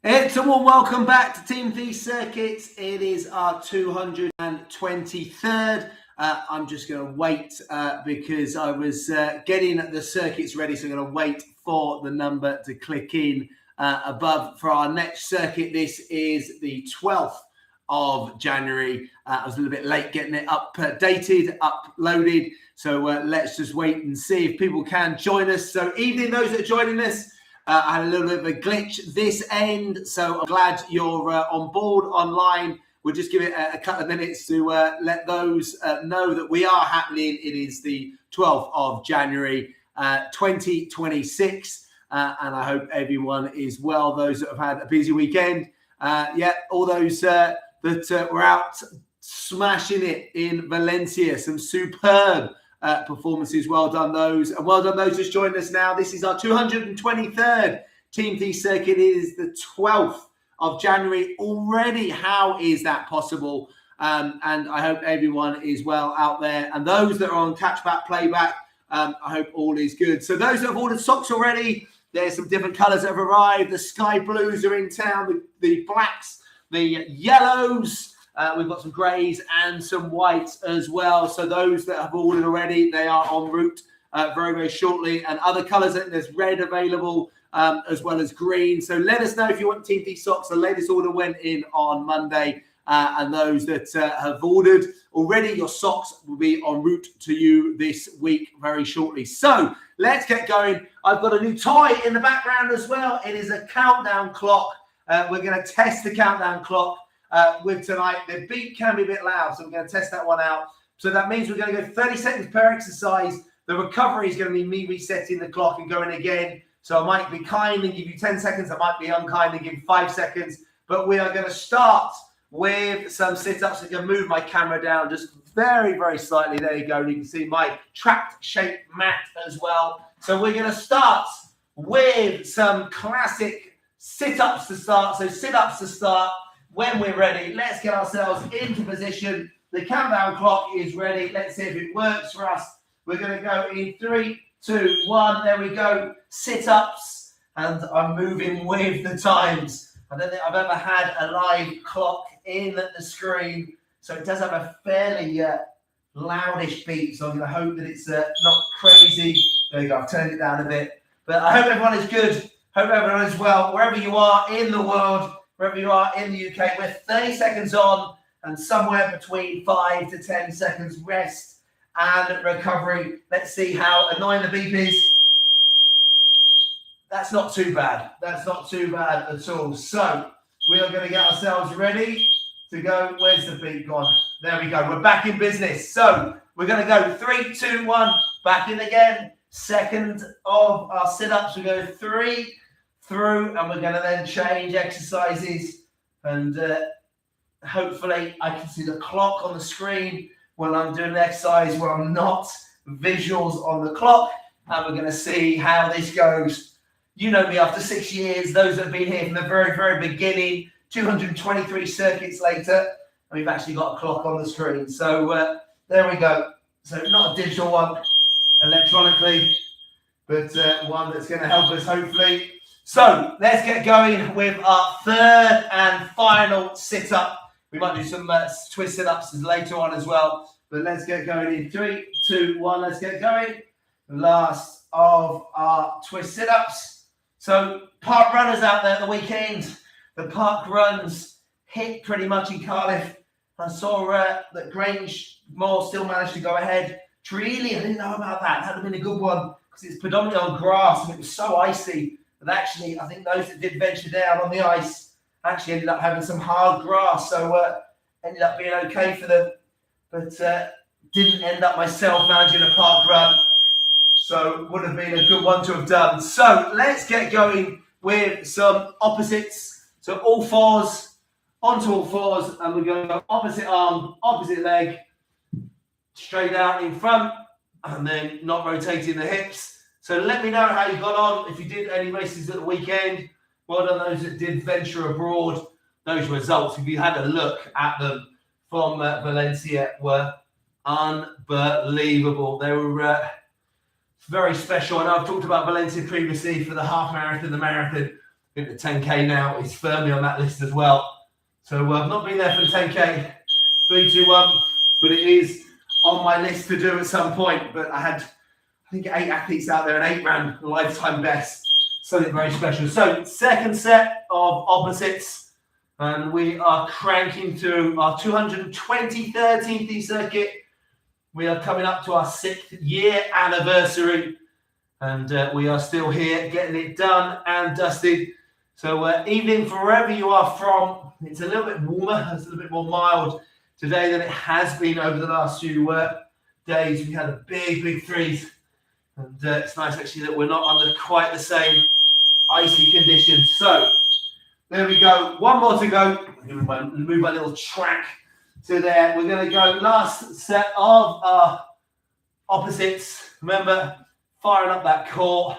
It's a warm welcome back to TeamThie Circuits. It is our 223rd. I'm just going to wait because I was getting the circuits ready, so I'm going to wait for the number to click in above for our next circuit. This is the 12th of January. I was a little bit late getting it updated, uploaded, so let's just wait and see if people can join us. So evening, those that are joining us. I had a little bit of a glitch this end, so I'm glad you're on board online. We'll just give it a couple of minutes to let those know that we are happening. It is the 12th of January, 2026, and I hope everyone is well. Those that have had a busy weekend, all those that were out smashing it in Valencia, some superb performances. Well done those, and well done those just joining us now. This is our 223rd TeamThie Circuit. It is the 12th of January already. How is that possible? And I hope everyone is well out there, and those that are on catchback playback, I hope all is good. So those that have ordered socks already, there's some different colours that have arrived. The sky blues are in town, the blacks, the yellows. We've got some greys and some whites as well. So those that have ordered already, they are en route very, very shortly. And other colours, there's red available as well as green. So let us know if you want TeamThie socks. The latest order went in on Monday. And those that have ordered already, your socks will be en route to you this week very shortly. So let's get going. I've got a new toy in the background as well. It is a countdown clock. We're going to test the countdown clock with tonight. The beat can be a bit loud, so we're going to test that one out. So that means we're going to go 30 seconds per exercise. The recovery is going to be me resetting the clock and going again. So I might be kind and give you 10 seconds. I might be unkind and give you 5 seconds. But we are going to start with some sit-ups. I'm going to move my camera down just very, very slightly. There you go. You can see my tracked shape mat as well. So we're going to start with some classic sit-ups to start. So sit-ups to start. When we're ready, let's get ourselves into position. The countdown clock is ready. Let's see if it works for us. We're going to go in 3, 2, 1. There we go. Sit-ups. And I'm moving with the times. I don't think I've ever had a live clock in the screen. So it does have a fairly loudish beat. So I'm going to hope that it's not crazy. There you go. I've turned it down a bit. But I hope everyone is good. Hope everyone is well. Wherever you are in the world, wherever you are in the UK, we're 30 seconds on and somewhere between 5 to 10 seconds rest and recovery. Let's see how annoying the beep is. That's not too bad. That's not too bad at all. So we are going to get ourselves ready to go. Where's the beep gone? There we go. We're back in business. So we're going to go 3, 2, 1, back in again. Second of our sit-ups, we go 3 through, and we're going to then change exercises, and hopefully I can see the clock on the screen when I'm doing an exercise where I'm not visuals on the clock, and we're going to see how this goes. You know me, after 6 years, those that have been here from the very, very beginning, 223 circuits later, and we've actually got a clock on the screen. So there we go. So not a digital one electronically, but one that's going to help us hopefully. So let's get going with our third and final sit-up. We might do some twist sit-ups later on as well. But let's get going in 3, 2, 1. Let's get going. Last of our twist sit-ups. So park runners out there at the weekend. The park runs hit pretty much in Cardiff. I saw that Grangemore still managed to go ahead. Trealy, I didn't know about that. That would have been a good one because it's predominantly on grass and it was so icy. But actually, I think those that did venture down on the ice actually ended up having some hard grass. So ended up being okay for them. But didn't end up myself managing a park run. So would have been a good one to have done. So let's get going with some opposites. So all fours, onto all fours. And we're going to go opposite arm, opposite leg. Straight out in front. And then not rotating the hips. So let me know how you got on. If you did any races at the weekend, well done those that did venture abroad. Those results, if you had a look at them from Valencia, were unbelievable. They were very special. I know I've talked about Valencia previously for the half marathon, the marathon. think the 10K now is firmly on that list as well. So I've not been there for the 10K, 3, 2, 1, but it is on my list to do at some point. But I had, I think, 8 athletes out there and 8 ran the lifetime best. Something very special. So second set of opposites, and we are cranking through our 223rd TeamThie circuit. We are coming up to our 6th year anniversary, and we are still here getting it done and dusted. So evening from wherever you are from, it's a little bit warmer, it's a little bit more mild today than it has been over the last few days. We had a big freeze, and it's nice actually that we're not under quite the same icy conditions. So there we go, one more to go. I'm going to move my little track to there. We're going to go last set of our opposites. Remember, firing up that core,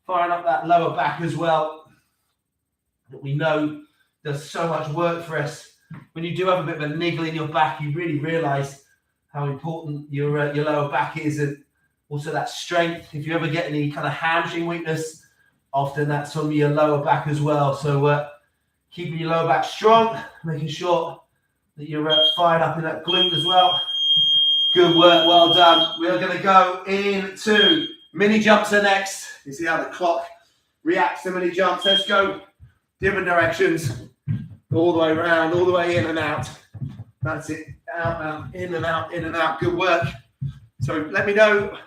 firing up that lower back as well, that we know does so much work for us. When you do have a bit of a niggle in your back, you really realize how important your lower back is, and also that strength. If you ever get any kind of hamstring weakness, often that's from your lower back as well. So keeping your lower back strong, making sure that you're fired up in that glute as well. Good work, well done. We are going to go into mini jumps next. You see how the clock reacts to mini jumps. Let's go different directions, all the way around, all the way in and out. That's it, out, in and out, in and out. Good work. So let me know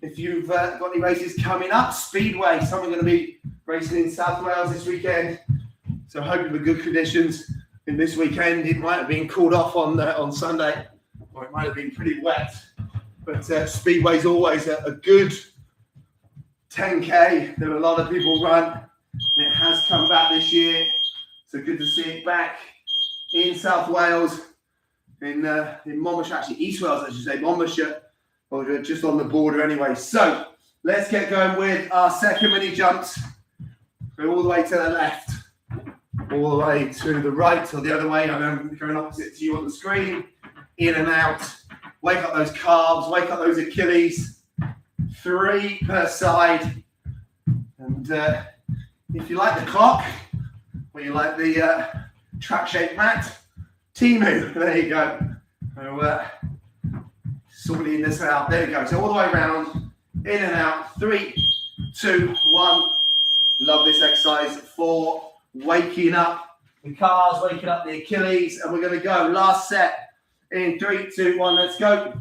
if you've got any races coming up. Speedway, so I'm going to be racing in South Wales this weekend. So hoping for good conditions in this weekend. It might have been called off on Sunday, or it might have been pretty wet. But Speedway's always a good 10K that a lot of people run. And it has come back this year. So good to see it back in South Wales, in Monmouthshire, actually East Wales, I should say, Monmouthshire, or just on the border anyway. So let's get going with our second mini jumps. Go all the way to the left, all the way to the right, or the other way. I'm going opposite to you on the screen. In and out. Wake up those calves, wake up those Achilles. 3 per side. And if you like the clock, or you like the track shaped mat, Timu, there you go. So, sorting this out. There we go. So all the way around, in and out. 3, 2, 1. Love this exercise for waking up the calves, waking up the Achilles, and we're going to go. Last set in 3, 2, 1. Let's go.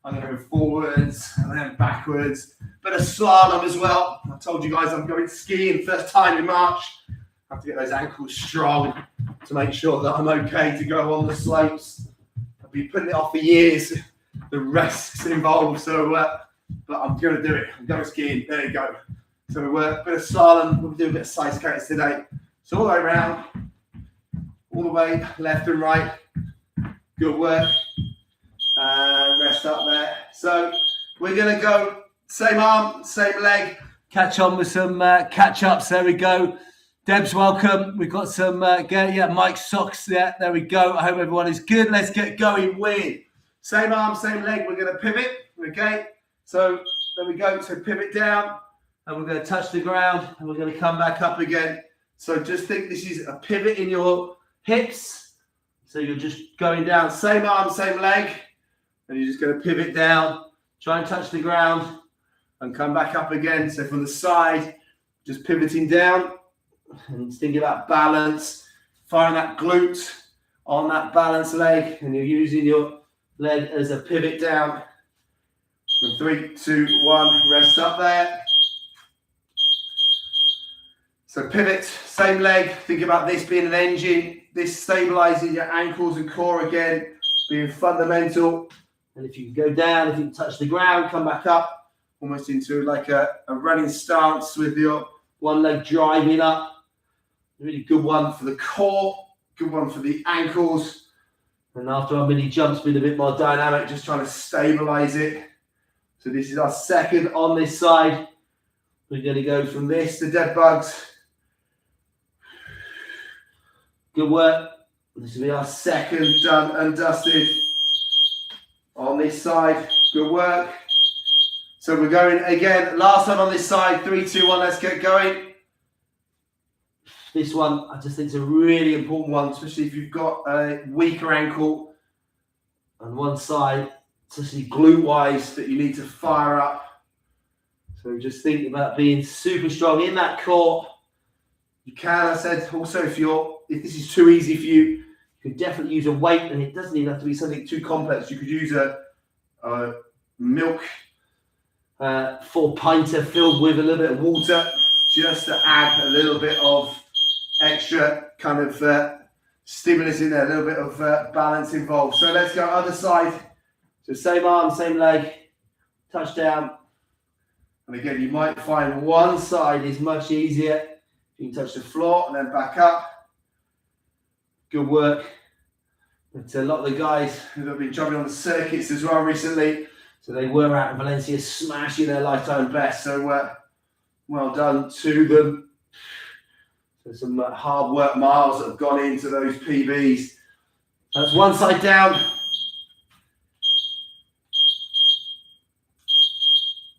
I'm going to go forwards and then backwards. Bit of slalom as well. I told you guys I'm going skiing first time in March. I have to get those ankles strong to make sure that I'm okay to go on the slopes. I've been putting it off for years, the risks involved. So, but I'm going to do it. I'm going skiing. There you go. So we work a bit of slalom. We'll do a bit of side skates today. So all the way around, all the way left and right. Good work. Rest up there. So we're going to go same arm, same leg. Catch on with some catch-ups. There we go. Deb's welcome. We've got some, Mike's socks. Yeah, there we go. I hope everyone is good. Let's get going with same arm, same leg. We're going to pivot. Okay. So there we go. So pivot down. And we're going to touch the ground. And we're going to come back up again. So just think this is a pivot in your hips. So you're just going down. Same arm, same leg. And you're just going to pivot down. Try and touch the ground. And come back up again. So from the side, just pivoting down. And thinking about balance, firing that glute on that balance leg, and you're using your leg as a pivot down. And 3, 2, 1, rest up there. So pivot, same leg. Think about this being an engine. This stabilizing your ankles and core again, being fundamental. And if you can go down, if you can touch the ground, come back up, almost into like a running stance with your one leg driving up. Really good one for the core, good one for the ankles. And after our mini jumps, being a bit more dynamic, just trying to stabilize it. So this is our second on this side. We're going to go from this to dead bugs. Good work. This will be our second done and dusted on this side. Good work. So we're going again. Last one on this side. 3, 2, 1. Let's get going. This one, I just think, is a really important one, especially if you've got a weaker ankle on one side, especially glute-wise, that you need to fire up. So just think about being super strong in that core. You can, I said, also if this is too easy for you, you could definitely use a weight, and it doesn't even have to be something too complex. You could use a milk 4-pinter filled with a little bit of water, just to add a little bit of extra kind of stimulus in there, a little bit of balance involved. So let's go other side. So same arm, same leg, touchdown. And again, you might find one side is much easier. You can touch the floor and then back up. Good work. But a lot of the guys who have been jumping on the circuits as well recently, so they were out in Valencia smashing their lifetime best. So well done to them. So some hard work miles that have gone into those PBs. That's one side down.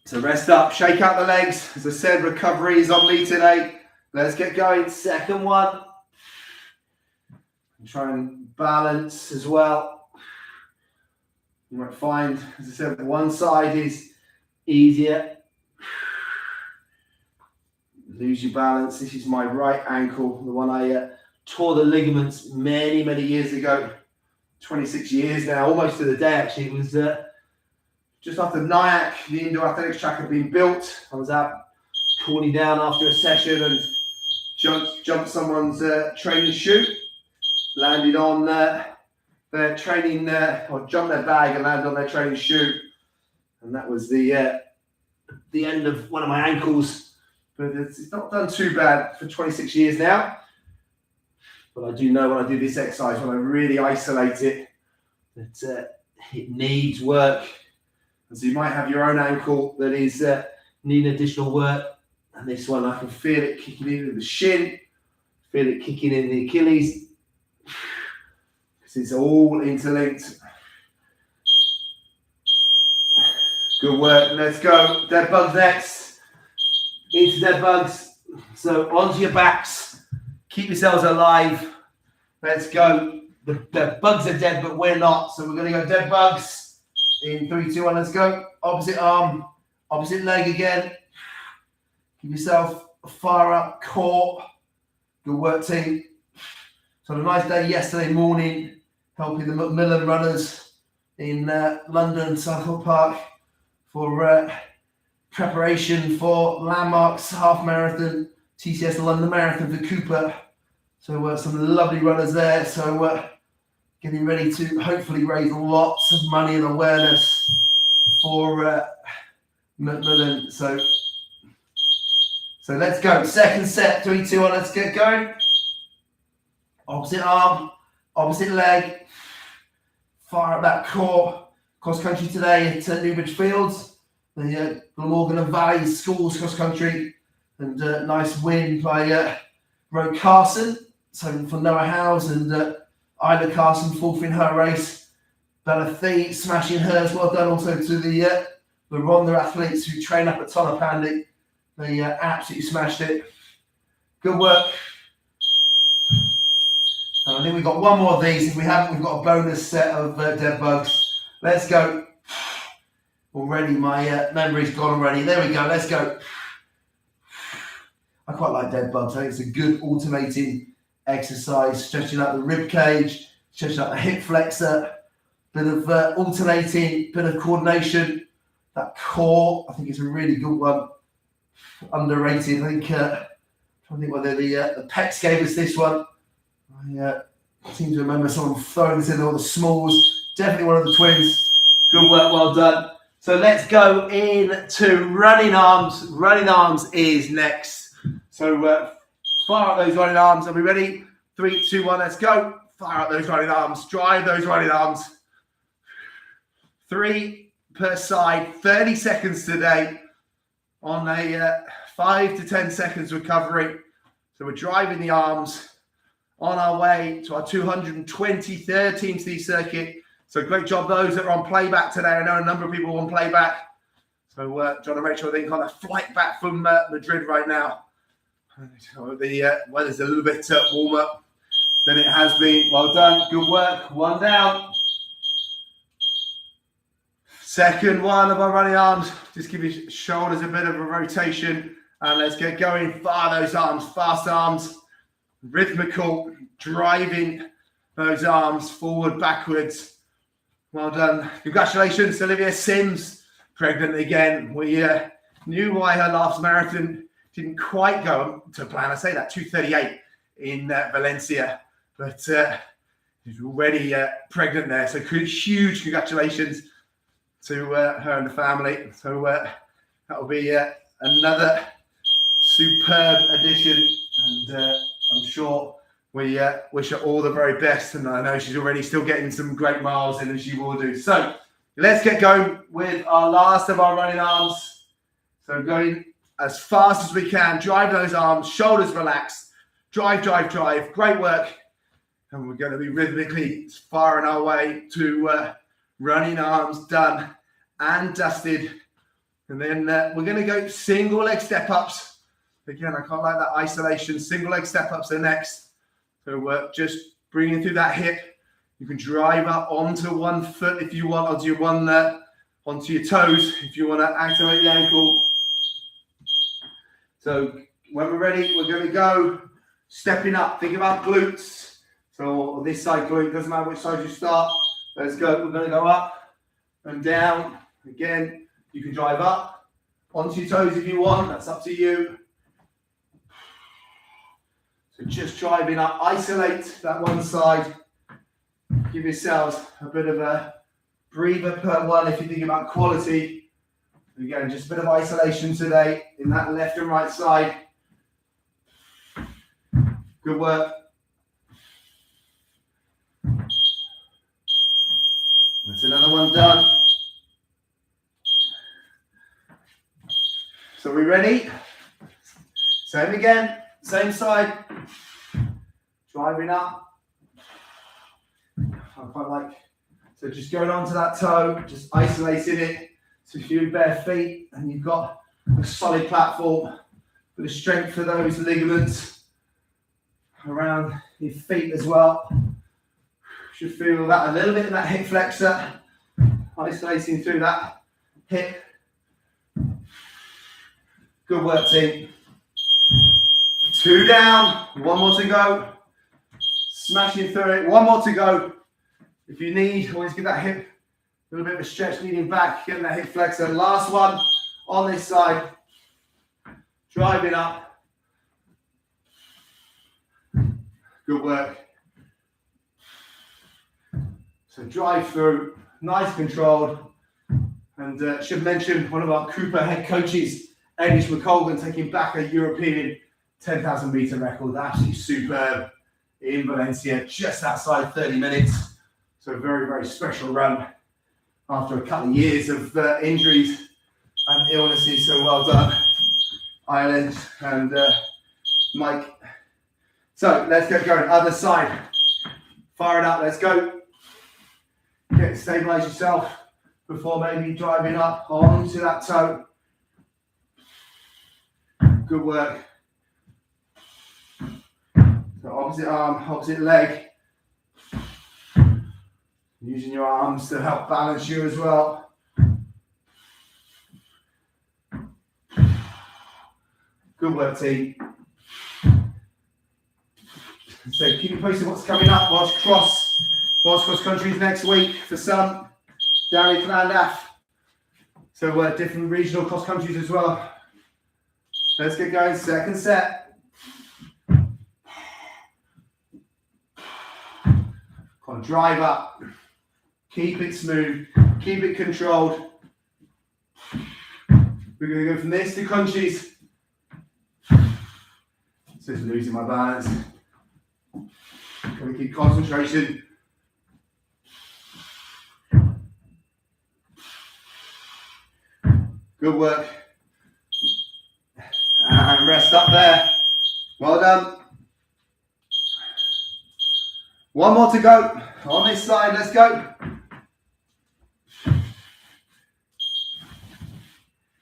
So rest up, shake out the legs. As I said, recovery is on me today. Let's get going. Second one. And try and balance as well. You might find, as I said, one side is easier. Lose your balance. This is my right ankle, the one I tore the ligaments many, many years ago. 26 years now, almost to the day actually. It was just after Nyack, the indoor athletics track had been built. I was out cooling down after a session and jumped someone's training chute, landed on their training, or jumped their bag and landed on their training chute. And that was the end of one of my ankles. But it's not done too bad for 26 years now. But I do know when I do this exercise, when I really isolate it, that it needs work. And so you might have your own ankle that is needing additional work. And this one, I can feel it kicking in the shin, feel it kicking in the Achilles. Because it's all interlinked. Good work. Let's go. Dead bugs next. Into dead bugs. So onto your backs. Keep yourselves alive. Let's go. The bugs are dead, but we're not. So we're going to go dead bugs. In 3, 2, 1, let's go. Opposite arm, opposite leg again. Give yourself a fire up core. Good work, team. So on a nice day yesterday morning, helping the Macmillan runners in London, Southall Park, for preparation for Landmark's half marathon, TCS the London Marathon for Cooper. So some lovely runners there. So getting ready to hopefully raise lots of money and awareness for Macmillan. So let's go. Second set, 3, 2, 1, let's get going. Opposite arm, opposite leg. Fire up that core. Cross country today at Newbridge Fields. The Glamorgan and Valley Schools cross country. And nice win by Ro Carson. So for Noah Howes and Ida Carson, fourth in her race. Bella Thee smashing hers. Well done also to the Rhondda athletes who train up at Tonopandi. They absolutely smashed it. Good work. And I think we've got one more of these. If we haven't, we've got a bonus set of dead bugs. Let's go. Already, my memory's gone already. There we go. Let's go. I quite like dead bugs. I think it's a good alternating exercise, stretching out the rib cage, stretching out the hip flexor, bit of alternating, bit of coordination. That core, I think it's a really good one. Underrated. I think, I'm trying to think whether the Pecs gave us this one. I seem to remember someone throwing this in, all the smalls. Definitely one of the twins. Good work, well done. So let's go into running arms. Running arms is next. So fire up those running arms. Are we ready? 3, 2, 1, let's go. Fire up those running arms. Drive those running arms. 3 per side. 30 seconds today on a 5 to 10 seconds recovery. So we're driving the arms on our way to our 223rd TeamThie circuit. So great job those that are on playback today. I know a number of people are on playback. So trying to make sure they can kind of flight back from Madrid right now. The weather's a little bit warmer than it has been. Well done, good work. One down. Second one of our running arms. Just give your shoulders a bit of a rotation and let's get going. Fire those arms, fast arms, rhythmical, driving those arms forward, backwards. Well done. Congratulations, Olivia Sims, pregnant again. We knew why her last marathon didn't quite go to plan. I say that, 2:38 in Valencia, but she's already pregnant there. So huge congratulations to her and the family. So that will be another superb addition, and I'm sure we wish her all the very best. And I know she's already still getting some great miles in, and she will do. So let's get going with our last of our running arms. So going as fast as we can, drive those arms, shoulders relaxed, drive. Great work. And we're going to be rhythmically firing our way to running arms done and dusted. And then we're going to go single leg step ups. Again, I can't like that isolation. Single leg step ups are next. So just bringing through that hip. You can drive up onto one foot if you want, onto your toes if you want to activate the ankle. So when we're ready, we're going to go stepping up. Think about glutes. So this side glute, doesn't matter which side you start. Let's go. We're going to go up and down. Again, you can drive up onto your toes if you want. That's up to you. So just driving up. Isolate that one side. Give yourselves a bit of a breather per one if you think about quality. Again, just a bit of isolation today in that left and right side. Good work. That's another one done. So we ready? Same again, same side. Driving up. I quite like, so just going onto that toe, just isolating it. So if you're bare feet and you've got a solid platform, with the strength for those ligaments around your feet as well. Should feel that a little bit in that hip flexor, isolating through that hip. Good work, team. 2 down, 1 more to go. Smashing through it, 1 more to go. If you need, always give that hip a little bit of a stretch, leaning back, getting that hip flexor. Last one on this side. Driving up. Good work. So drive through, nice controlled. And should mention one of our Cooper head coaches, Anish McColgan, taking back a European 10,000 meter record. Absolutely superb in Valencia, just outside 30 minutes. So a very, very special run after a couple of years of injuries and illnesses. So well done, Ireland and Mike. So let's get going. Other side. Fire it up. Let's go. Stabilize yourself before maybe driving up onto that toe. Good work. So opposite arm, opposite leg. Using your arms to help balance you as well. Good work, team. So keep you posted what's coming up. Welsh cross countries next week for some down in Llandaff. So different regional cross countries as well. Let's get going. Second set. Come on, drive up. Keep it smooth. Keep it controlled. We're going to go from this to crunchies. Just losing my balance. Got to keep concentration. Good work. And rest up there. Well done. 1 more to go. On this side, let's go.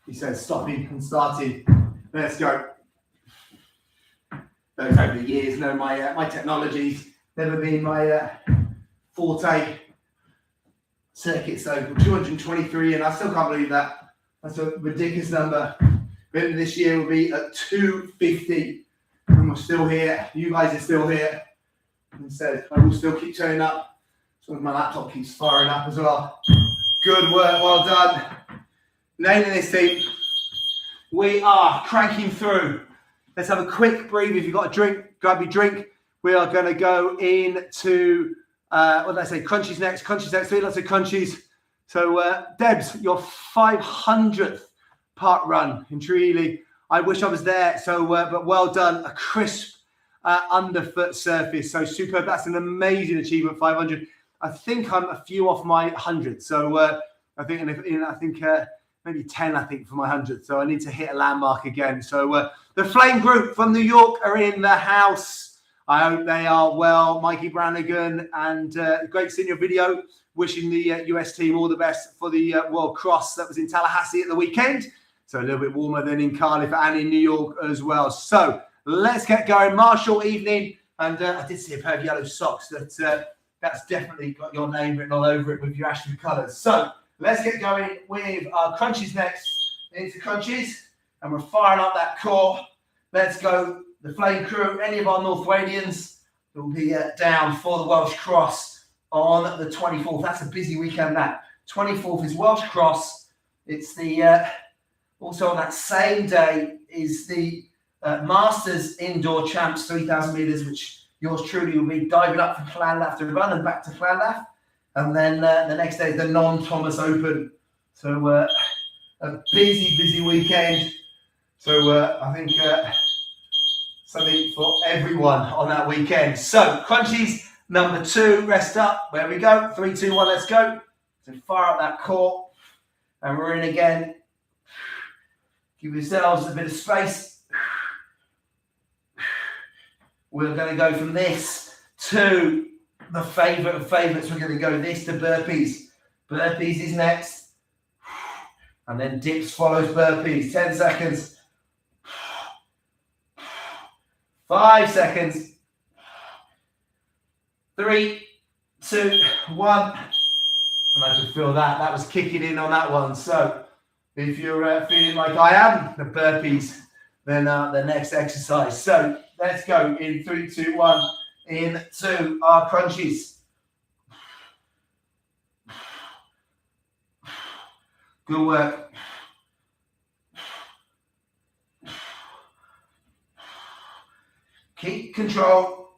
He said stopping and starting. Let's go. those over the years know my technology's never been my forte. Circuit, so 223, and I still can't believe that. That's a ridiculous number. The end of this year will be at 250, and we're still here. You guys are still here. Instead, I will still keep turning up. So my laptop keeps firing up as well. Good work, well done. Nailing this team. We are cranking through. Let's have a quick breathe. If you've got a drink, grab your drink. We are going to go into what did I say? Crunchies next. Crunchies next. 3 lots of crunchies. So, Debs, your 500th park run in Treely. I wish I was there. So, but well done. A crisp underfoot surface. So superb. That's an amazing achievement. 500. I think I'm a few off my 100. So I think, maybe 10. I think for my 100. So I need to hit a landmark again. So the Flame Group from New York are in the house. I hope they are well. Mikey Brannigan, and great seeing your video. Wishing the US team all the best for the World Cross that was in Tallahassee at the weekend. So a little bit warmer than in Cardiff and in New York as well. So let's get going. Marshall evening. And I did see a pair of yellow socks. That's definitely got your name written all over it with your Ashton colours. So let's get going with our crunchies next. Into crunchies. And we're firing up that core. Let's go. The Flame Crew, any of our Northwadians will be down for the Welsh Cross on the 24th. That's a busy weekend, that. 24th is Welsh Cross. It's the, also on that same day is the Masters Indoor Champs 3,000 metres, which yours truly will be diving up from Llandaff to run and back to Llandaff. And then the next day is the non-Thomas Open. So a busy weekend. So I think... something for everyone on that weekend. So, crunchies number 2, rest up. Where we go? 3, 2, 1, let's go. So, fire up that core. And we're in again. Give yourselves a bit of space. We're going to go from this to the favourite of favourites. We're going to go this to burpees. Burpees is next. And then dips follows burpees. 10 seconds. 5 seconds. 3, 2, 1. And I can feel that. That was kicking in on that one. So if you're feeling like I am, the burpees, then the next exercise. So let's go in 3, 2, 1 into our crunchies. Good work. Keep control.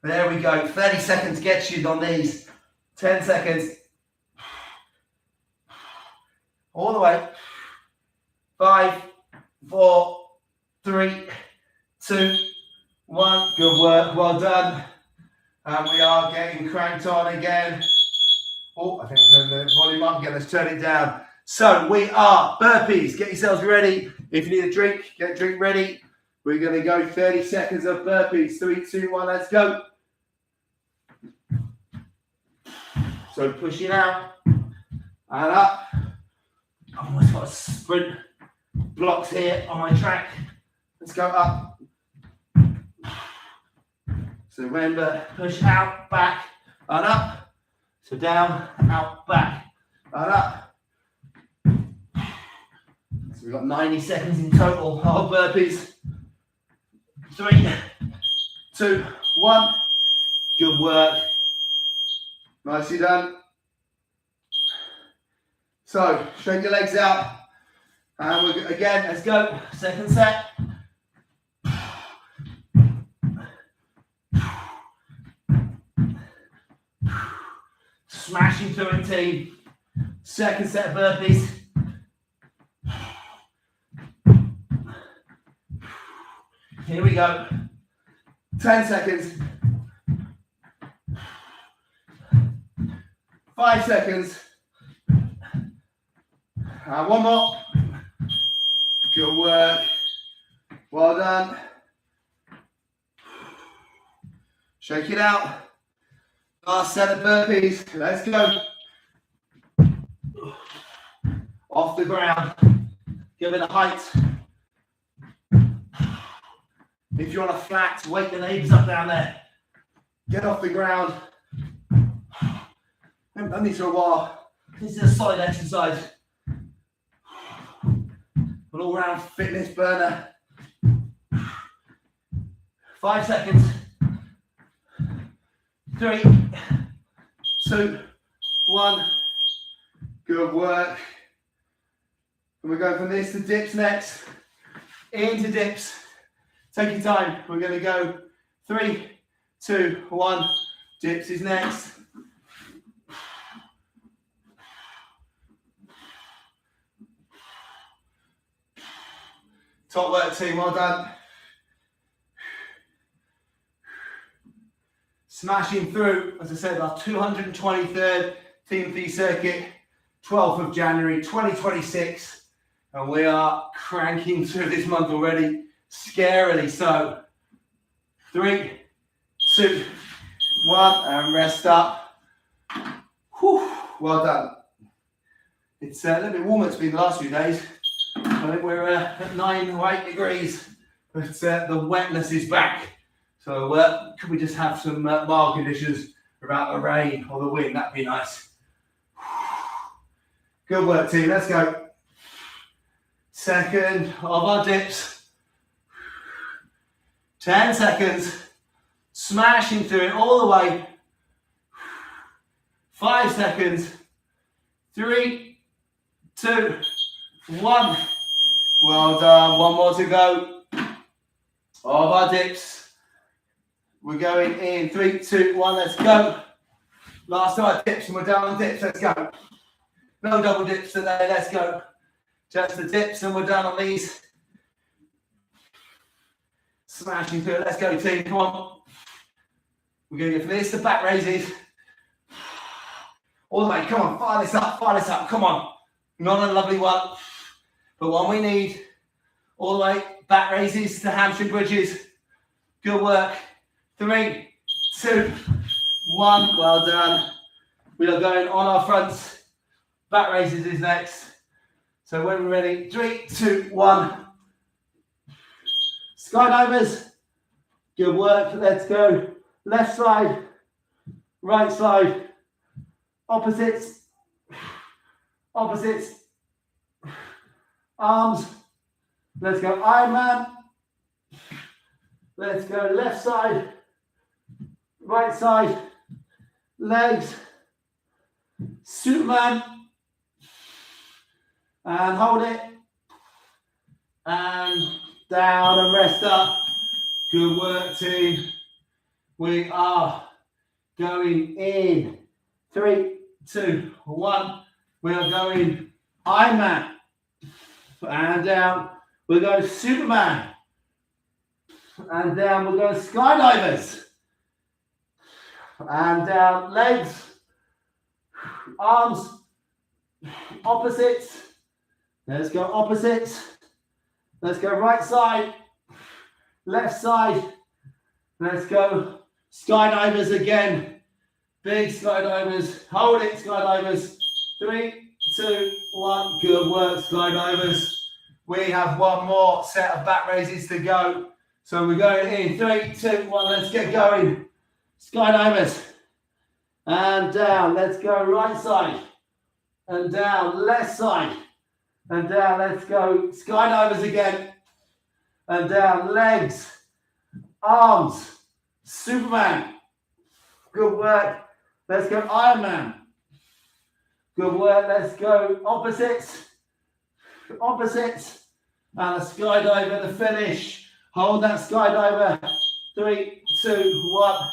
There we go. 30 seconds gets you on these. 10 seconds. All the way. 5, 4, 3, 2, 1. Good work. Well done. And we are getting cranked on again. Oh, I think I turned the volume up again. Let's turn it down. So we are burpees. Get yourselves ready. If you need a drink, get a drink ready. We're going to go 30 seconds of burpees. 3, 2, 1, let's go. So pushing out and up. Almost got a sprint blocks here on my track. Let's go up. So remember, push out, back, and up. So down, out, back, and up. So we've got 90 seconds in total of burpees. 3, 2, 1. Good work. Nicely done. So, straighten your legs out. And we're again, let's go. Second set. Smashing through it, team. Second set of burpees. Here we go. 10 seconds. 5 seconds. And one more. Good work. Well done. Shake it out. Last set of burpees. Let's go. Off the ground. Give it a height. If you're on a flat, wake the neighbours up down there. Get off the ground. I haven't done this for a while. This is a solid exercise. An all-round fitness burner. 5 seconds. 3, 2, 1. Good work. And we're going from this to dips next. Into dips. Take your time. We're going to go 3, 2, 1. Dips is next. Top work, team. Well done. Smashing through, as I said, our 223rd TeamThie circuit, 12th of January 2026. And we are cranking through this month already, scarily so. 3, 2, 1, and rest up. Whew, well done. It's a little bit warmer it's been the last few days. I think we're at 9 or 8 degrees, but the wetness is back. So could we just have some mild conditions without the rain or the wind? That'd be nice. Good work, team. Let's go. Second of our dips. 10 seconds. Smashing through it all the way. 5 seconds. 3, 2, 1. Well done. One more to go. Of our dips. We're going in 3, 2, 1. Let's go. Last of our dips, and we're down on dips. Let's go. No double dips today. Let's go. Just the dips, and we're done on these. Smashing through it. Let's go, team. Come on. We're going to go from this to back raises. All the way. Come on. Fire this up. Fire this up. Come on. Not a lovely one, but one we need. All the way. Back raises to hamstring bridges. Good work. 3, 2, 1. Well done. We are going on our fronts. Back raises is next. So when we're ready, 3, 2, 1. Skydivers. Good work. Let's go. Left side, right side, opposites, opposites, arms. Let's go Ironman. Let's go left side, right side, legs, Superman, and hold it, and down and rest up. Good work, team. We are going in 3, 2, 1. We are going Ironman, and down. We're going Superman, and down. We're going skydivers, and down. Legs, arms, opposites. Let's go opposites. Let's go right side, left side. Let's go skydivers again. Big skydivers. Hold it, skydivers. 3, 2, 1. Good work, skydivers. We have one more set of back raises to go. So we're going in 3, 2, 1. Let's get going. Skydivers. And down. Let's go right side. And down. Left side. And down. Let's go. Skydivers again. And down. Legs. Arms. Superman. Good work. Let's go Ironman. Good work. Let's go opposites. Opposites. And a skydiver to finish. Hold that skydiver. 3, 2, 1.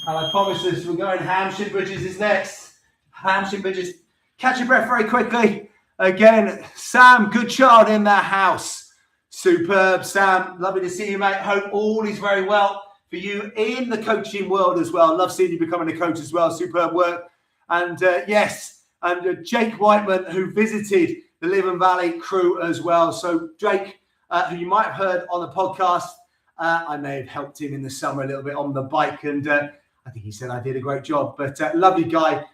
And I promise this, we're going hamstring bridges is next. Hamstring bridges. Catch your breath very quickly. Again, Sam Goodchild in the house. Superb, Sam. Lovely to see you, mate. Hope all is very well for you in the coaching world as well. Love seeing you becoming a coach as well. Superb work. And yes, and Jake Whiteman, who visited the Leven Valley crew as well. So Jake, who you might have heard on the podcast, I may have helped him in the summer a little bit on the bike, and I think he said I did a great job. But lovely guy,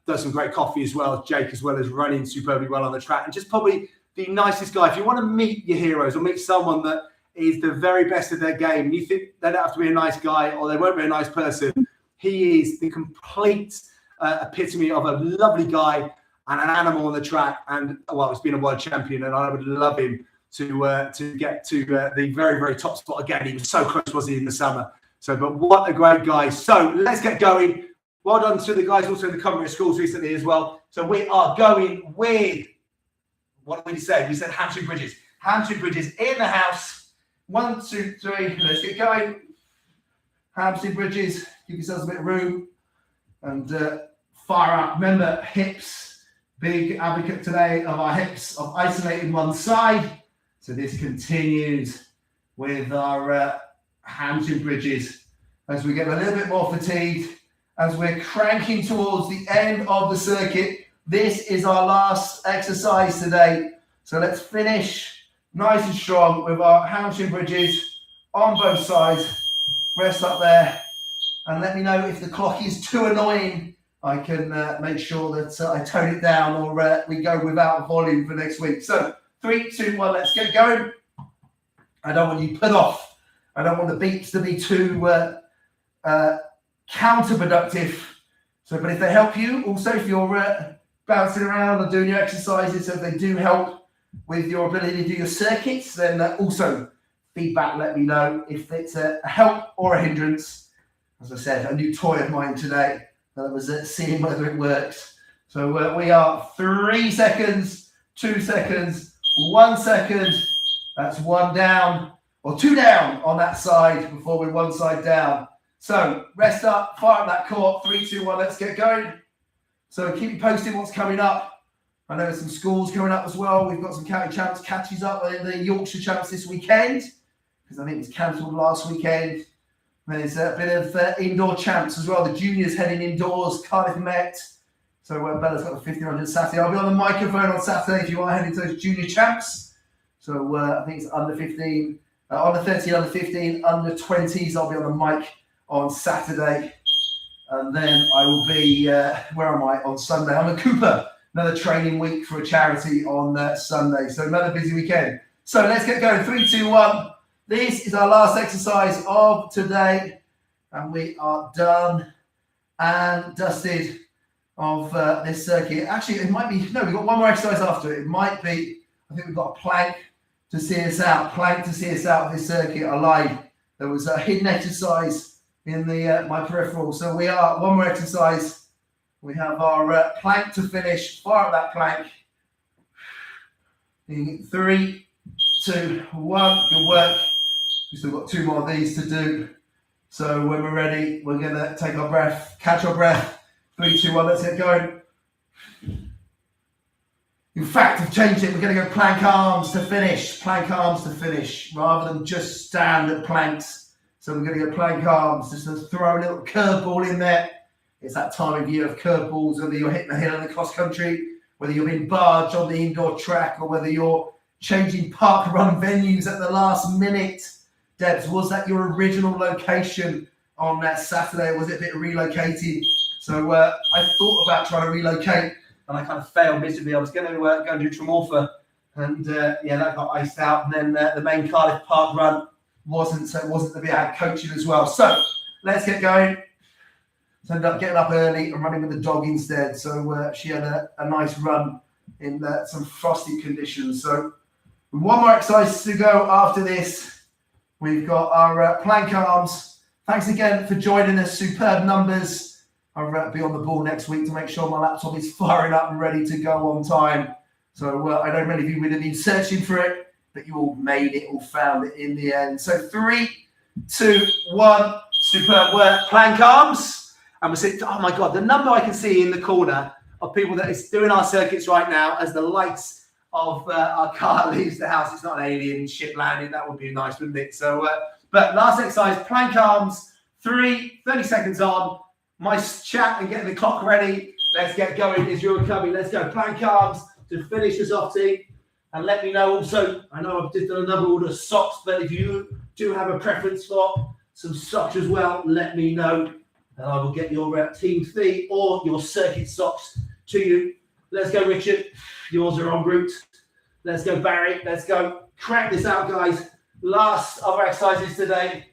does some great coffee as well, Jake, as well as running superbly well on the track, and just probably the nicest guy. If you want to meet your heroes or meet someone that is the very best of their game. You think they don't have to be a nice guy or they won't be a nice person. He is the complete epitome of a lovely guy and an animal on the track. And, well, he's been a world champion, and I would love him to get to the very, very top spot again. He was so close, wasn't he, in the summer? So, but what a great guy. So let's get going. Well done to the guys also in the Cumbria schools recently as well. So we are going with, what did we say? We said Hampshire Bridges. Hampshire Bridges in the house. 1, 2, 3. Let's get going. Hampshire Bridges. Give yourselves a bit of room and fire up. Remember, hips. Big advocate today of our hips, of isolating one side. So this continues with our Hampshire Bridges as we get a little bit more fatigued, as we're cranking towards the end of the circuit. This is our last exercise today. So let's finish nice and strong with our Hampshire Bridges on both sides. Rest up there and let me know if the clock is too annoying. I can make sure that I tone it down, or we go without volume for next week. So 3, 2, 1, let's get going. I don't want you put off. I don't want the beats to be too counterproductive. So, but if they help you, also if you're bouncing around and doing your exercises, so if they do help with your ability to do your circuits, then also feedback, let me know if it's a help or a hindrance. As I said, a new toy of mine today. That was seeing whether it works. So we are 3 seconds, 2 seconds, 1 second. That's 1 down or 2 down on that side before we're 1 side down. So rest up, fire up that core. 3, 2, 1, let's get going. So keep you posted what's coming up. I know there's some schools coming up as well. We've got some county champs catches up in the Yorkshire champs this weekend, because I think it was cancelled last weekend. There's a bit of indoor champs as well. The juniors heading indoors, Cardiff Met. So Bella's got the 1500 Saturday. I'll be on the microphone on Saturday if you are heading to those junior champs. So I think it's under 15, under 13, under 15, under 20s. I'll be on the mic on Saturday. And then I will be, where am I, on Sunday? I'm at Cooper. Another training week for a charity on Sunday. So another busy weekend. So let's get going. 3, 2, 1. This is our last exercise of today, and we are done and dusted of this circuit. Actually, it might be, no, we've got one more exercise after it. It might be, I think we've got a plank to see us out. Plank to see us out of this circuit. I lied. There was a hidden exercise in the my peripheral. So we are, one more exercise. We have our plank to finish. Fire up that plank. 3, 2, 1. Good work. We've still got 2 more of these to do. So when we're ready, we're going to take our breath, catch our breath. 3, 2, 1, let's get going. In fact, I've changed it. We're going to go plank arms to finish. Plank arms to finish, rather than just stand at planks. So we're going to go plank arms, just to throw a little curveball in there. It's that time of year of curveballs, whether you're hitting the hill in the cross country, whether you're being barged on the indoor track, or whether you're changing park run venues at the last minute. Debs, was that your original location on that Saturday, or was it a bit relocated? So I thought about trying to relocate, and I kind of failed miserably. I was going to go and do Tremorfa, and yeah, that got iced out. And then the main Cardiff Park run wasn't, so it wasn't to be. I had coaching as well. So let's get going. So ended up getting up early and running with the dog instead. So she had a nice run in some frosty conditions. So one more exercise to go after this. We've got our plank arms. Thanks again for joining us. Superb numbers. I'll be on the ball next week to make sure my laptop is firing up and ready to go on time. So I know many of you would have been searching for it, but you all made it, all found it in the end. So 3, 2, 1. Superb work. Plank arms. And we're saying, oh my God, the number I can see in the corner of people that is doing our circuits right now as the lights of our car leaves the house. It's not an alien ship landing. That would be nice, wouldn't it? So, but last exercise, plank arms, 30 seconds on. My chat and getting the clock ready. Let's get going. Israel coming. Let's go. Plank arms to finish us off, team. And let me know also, I know I've just done another order of socks, but if you do have a preference for some socks as well, let me know. And I will get your TeamThie or your circuit socks to you. Let's go, Richard. Yours are en route. Let's go, Barry. Let's go. Crack this out, guys. Last of our exercises today.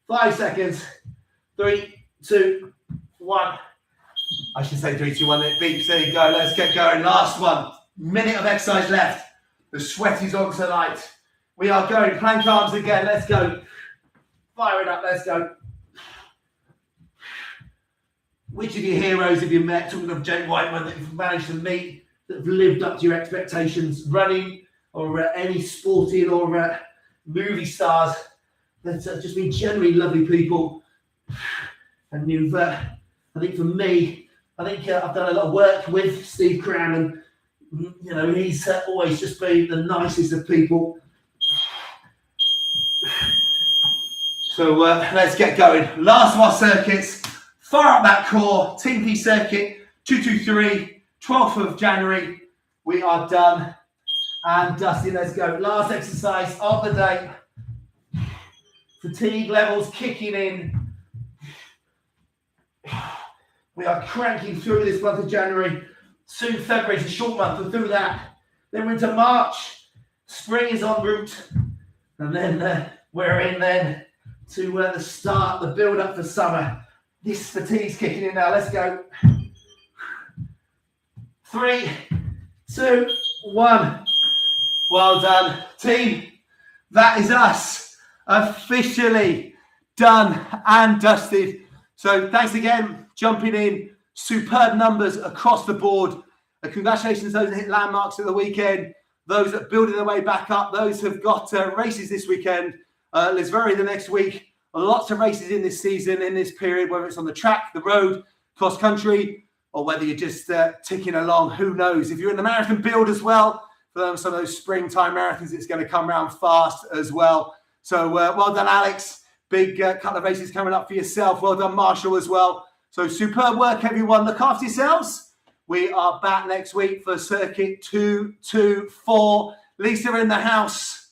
5 seconds. 3, 2, 1. I should say 3, 2, 1. It beeps. There you go. Let's get going. Last one. Minute of exercise left. The sweat is on tonight. We are going. Plank arms again. Let's go. Fire it up. Let's go. Which of your heroes have you met? Talking of Jake Whiteman that you've managed to meet, that have lived up to your expectations, running or any sporting or movie stars that have just been generally lovely people. And you've, I think for me, I've done a lot of work with Steve Cram, and you know, he's always just been the nicest of people. So let's get going. Last of our circuits. Fire up that core. TeamThie circuit 223, 12th of January. We are done and dusty. Let's go. Last exercise of the day. Fatigue levels kicking in. We are cranking through this month of January. Soon February is a short month, and through that, then we're into March. Spring is en route, and then we're in then to the start, the build up for summer. This fatigue's kicking in now. Let's go. 3, 2, 1. Well done, team. That is us officially done and dusted. So thanks again, jumping in. Superb numbers across the board. Congratulations those that hit landmarks at the weekend, those that are building their way back up, those who have got races this weekend. There's the next week. Lots of races in this season, in this period, whether it's on the track, the road, cross country, or whether you're just ticking along. Who knows? If you're in the marathon build as well, for some of those springtime marathons, it's going to come around fast as well. So well done, Alex. Big couple of races coming up for yourself. Well done, Marshall, as well. So superb work, everyone. Look after yourselves. We are back next week for circuit 224. Lisa in the house.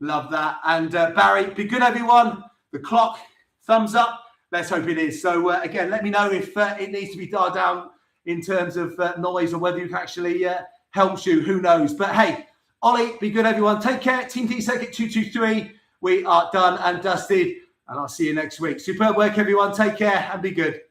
Love that. And Barry, be good, everyone. The clock, thumbs up. Let's hope it is. So again, let me know if it needs to be dialed down in terms of noise, or whether you can actually help you. Who knows? But hey, Ollie, be good, everyone. Take care. TeamThie circuit 223. We are done and dusted, and I'll see you next week. Superb work, everyone. Take care and be good.